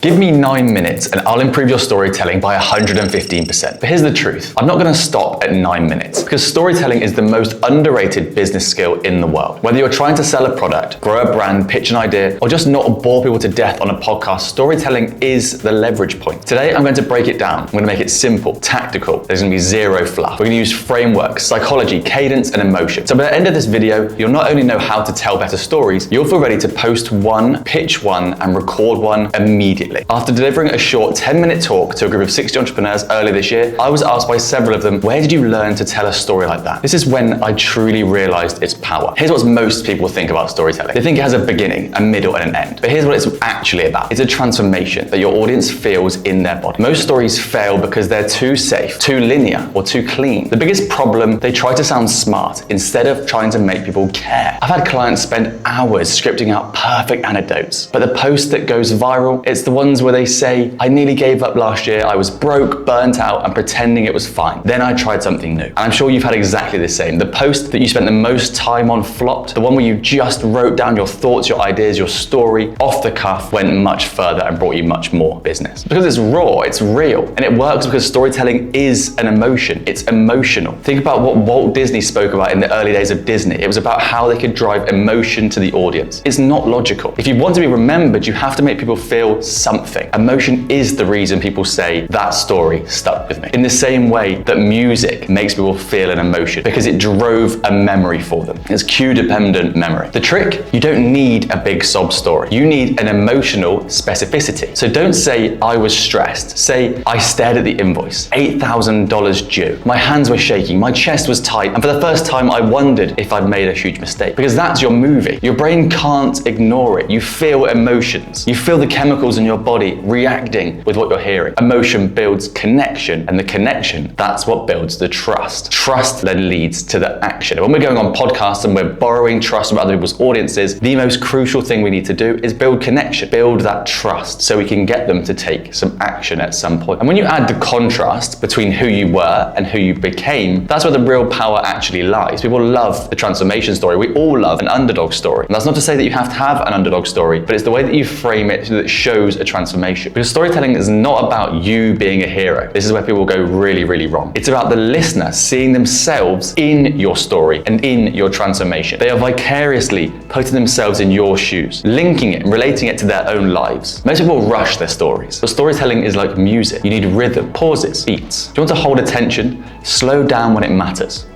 Give me 9 minutes and I'll improve your storytelling by 115%. But here's the truth. I'm not gonna stop at 9 minutes because storytelling is the most underrated business skill in the world. Whether you're trying to sell a product, grow a brand, pitch an idea, or just not bore people to death on a podcast, storytelling is the leverage point. Today, I'm going to break it down. I'm gonna make it simple, tactical. There's gonna be zero fluff. We're gonna use frameworks, psychology, cadence, and emotion. So by the end of this video, you'll not only know how to tell better stories, you'll feel ready to post one, pitch one, and record one immediately. After delivering a short 10-minute talk to a group of 60 entrepreneurs earlier this year, I was asked by several of them, where did you learn to tell a story like that? This is when I truly realized its power. Here's what most people think about storytelling. They think it has a beginning, a middle, and an end. But here's what it's actually about. It's a transformation that your audience feels in their body. Most stories fail because they're too safe, too linear, or too clean. The biggest problem, they try to sound smart instead of trying to make people care. I've had clients spend hours scripting out perfect anecdotes, but the post that goes viral, it's the ones where they say, I nearly gave up last year, I was broke, burnt out, and pretending it was fine. Then I tried something new. And I'm sure you've had exactly the same. The post that you spent the most time on flopped. The one where you just wrote down your thoughts, your ideas, your story, off the cuff, went much further and brought you much more business. Because it's raw, it's real, and it works because storytelling is an emotion. It's emotional. Think about what Walt Disney spoke about in the early days of Disney. It was about how they could drive emotion to the audience. It's not logical. If you want to be remembered, you have to make people feel something. Emotion is the reason people say that story stuck with me. In the same way that music makes people feel an emotion because it drove a memory for them. It's cue-dependent memory. The trick, you don't need a big sob story. You need an emotional specificity. So don't say, I was stressed. Say, I stared at the invoice, $8,000 due. My hands were shaking, my chest was tight, and for the first time I wondered if I'd made a huge mistake. Because that's your movie. Your brain can't ignore it. You feel emotions. You feel the chemicals in your body reacting with what you're hearing. Emotion builds connection, and the connection, that's what builds the trust. Trust then leads to the action. And when we're going on podcasts and we're borrowing trust from other people's audiences, the most crucial thing we need to do is build connection, build that trust so we can get them to take some action at some point. And when you add the contrast between who you were and who you became, that's where the real power actually lies. People love the transformation story. We all love an underdog story. And that's not to say that you have to have an underdog story, but it's the way that you frame it that shows a transformation. Because storytelling is not about you being a hero. This is where people go really, really wrong. It's about the listener seeing themselves in your story and in your transformation. They are vicariously putting themselves in your shoes, linking it and relating it to their own lives. Most people rush their stories, but storytelling is like music. You need rhythm, pauses, beats. Do you want to hold attention? Slow down when it matters.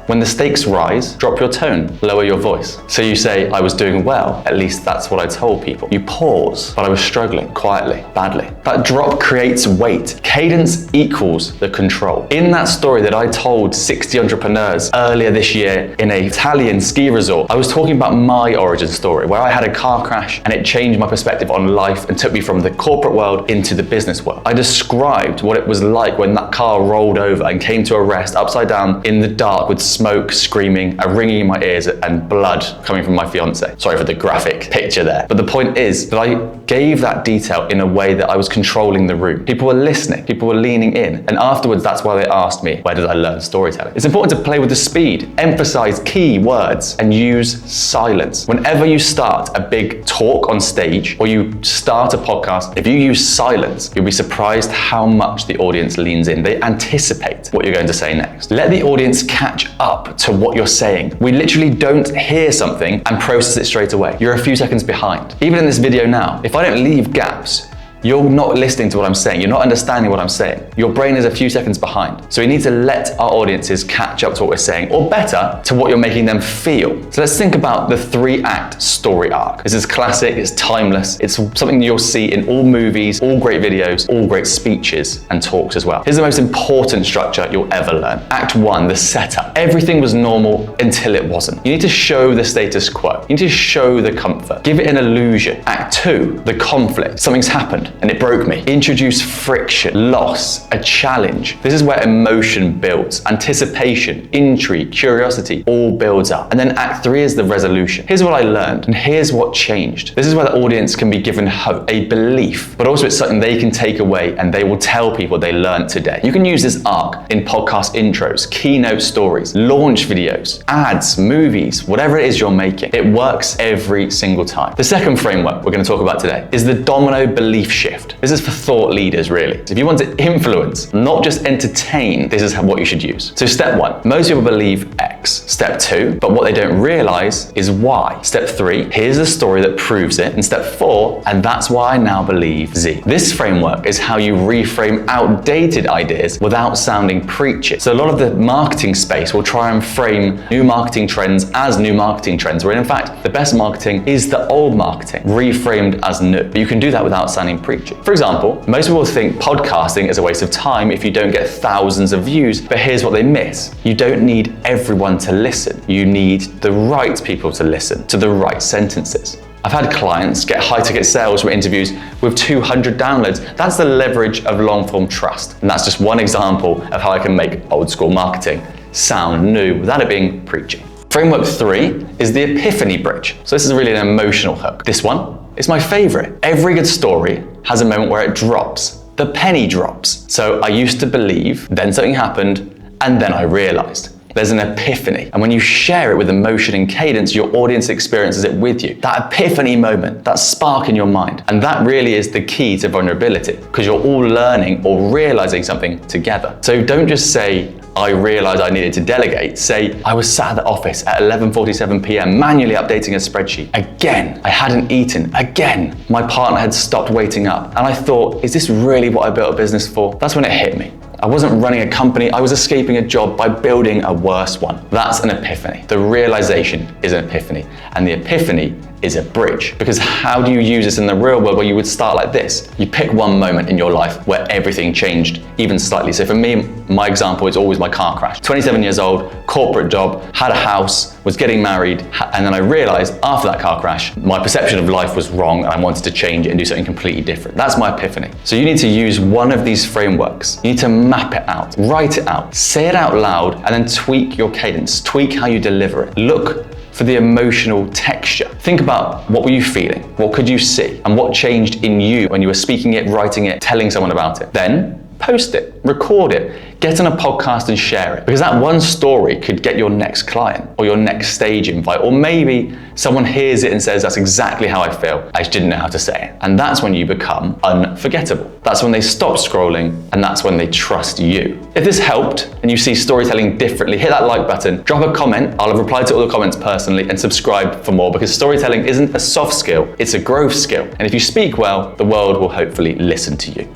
When the stakes rise, drop your tone, lower your voice. So you say, I was doing well, at least that's what I told people. You pause, but I was struggling, quietly, badly. That drop creates weight. Cadence equals the control. In that story that I told 60 entrepreneurs earlier this year in an Italian ski resort, I was talking about my origin story, where I had a car crash and it changed my perspective on life and took me from the corporate world into the business world. I described what it was like when that car rolled over and came to a rest upside down in the dark with smoke, screaming, a ringing in my ears, and blood coming from my fiance. Sorry for the graphic picture there. But the point is that I gave that detail in a way that I was controlling the room. People were listening, people were leaning in. And afterwards, that's why they asked me, where did I learn storytelling? It's important to play with the speed, emphasize key words, and use silence. Whenever you start a big talk on stage or you start a podcast, if you use silence, you'll be surprised how much the audience leans in. They anticipate what you're going to say next. Let the audience catch up to what you're saying. We literally don't hear something and process it straight away. You're a few seconds behind. Even in this video now, if I don't leave gaps, you're not listening to what I'm saying. You're not understanding what I'm saying. Your brain is a few seconds behind. So we need to let our audiences catch up to what we're saying, or better, to what you're making them feel. So let's think about the 3-act story arc. This is classic, it's timeless. It's something you'll see in all movies, all great videos, all great speeches and talks as well. Here's the most important structure you'll ever learn. Act 1, the setup. Everything was normal until it wasn't. You need to show the status quo. You need to show the comfort. Give it an illusion. Act 2, the conflict. Something's happened. and it broke me. Introduce friction, loss, a challenge. This is where emotion builds, anticipation, intrigue, curiosity, all builds up. And then act 3 is the resolution. Here's what I learned, and here's what changed. This is where the audience can be given hope, a belief, but also it's something they can take away and they will tell people they learned today. You can use this arc in podcast intros, keynote stories, launch videos, ads, movies, whatever it is you're making. It works every single time. The second framework we're going to talk about today is the domino belief shift. This is for thought leaders, really. If you want to influence, not just entertain, this is what you should use. So step 1, most people believe X. Step 2, but what they don't realize is Y. Step 3, here's a story that proves it. And step 4, and that's why I now believe Z. This framework is how you reframe outdated ideas without sounding preachy. So a lot of the marketing space will try and frame new marketing trends as new marketing trends, where in fact, the best marketing is the old marketing, reframed as new. But you can do that without sounding preachy. For example, most people think podcasting is a waste of time if you don't get thousands of views, but here's what they miss. You don't need everyone to listen. You need the right people to listen to the right sentences. I've had clients get high-ticket sales from interviews with 200 downloads. That's the leverage of long-form trust. And that's just one example of how I can make old-school marketing sound new without it being preachy. Framework 3 is the epiphany bridge. So this is really an emotional hook. This one is my favorite. Every good story has a moment where it drops. The penny drops. So I used to believe, then something happened, and then I realized. There's an epiphany. And when you share it with emotion and cadence, your audience experiences it with you. That epiphany moment, that spark in your mind. And that really is the key to vulnerability, because you're all learning or realizing something together. So don't just say, I realized I needed to delegate. Say, I was sat at the office at 11:47 p.m. manually updating a spreadsheet. Again, I hadn't eaten. Again, my partner had stopped waiting up. And I thought, is this really what I built a business for? That's when it hit me. I wasn't running a company, I was escaping a job by building a worse one. That's an epiphany. The realization is an epiphany, and the epiphany is a bridge. Because how do you use this in the real world where you would start like this? You pick one moment in your life where everything changed, even slightly. So for me, my example is always my car crash. 27 years old, corporate job, had a house, was getting married, and then I realized after that car crash, my perception of life was wrong and I wanted to change it and do something completely different. That's my epiphany. So you need to use one of these frameworks. You need to map it out, write it out, say it out loud, and then tweak your cadence, tweak how you deliver it. Look for the emotional texture. Think about, what were you feeling? What could you see? And what changed in you when you were speaking it, writing it, telling someone about it? Then post it, record it, get on a podcast and share it. Because that one story could get your next client or your next stage invite, or maybe someone hears it and says, that's exactly how I feel, I just didn't know how to say it. And that's when you become unforgettable. That's when they stop scrolling, and that's when they trust you. If this helped and you see storytelling differently, hit that like button, drop a comment. I'll have replied to all the comments personally, and subscribe for more, because storytelling isn't a soft skill, it's a growth skill. And if you speak well, the world will hopefully listen to you.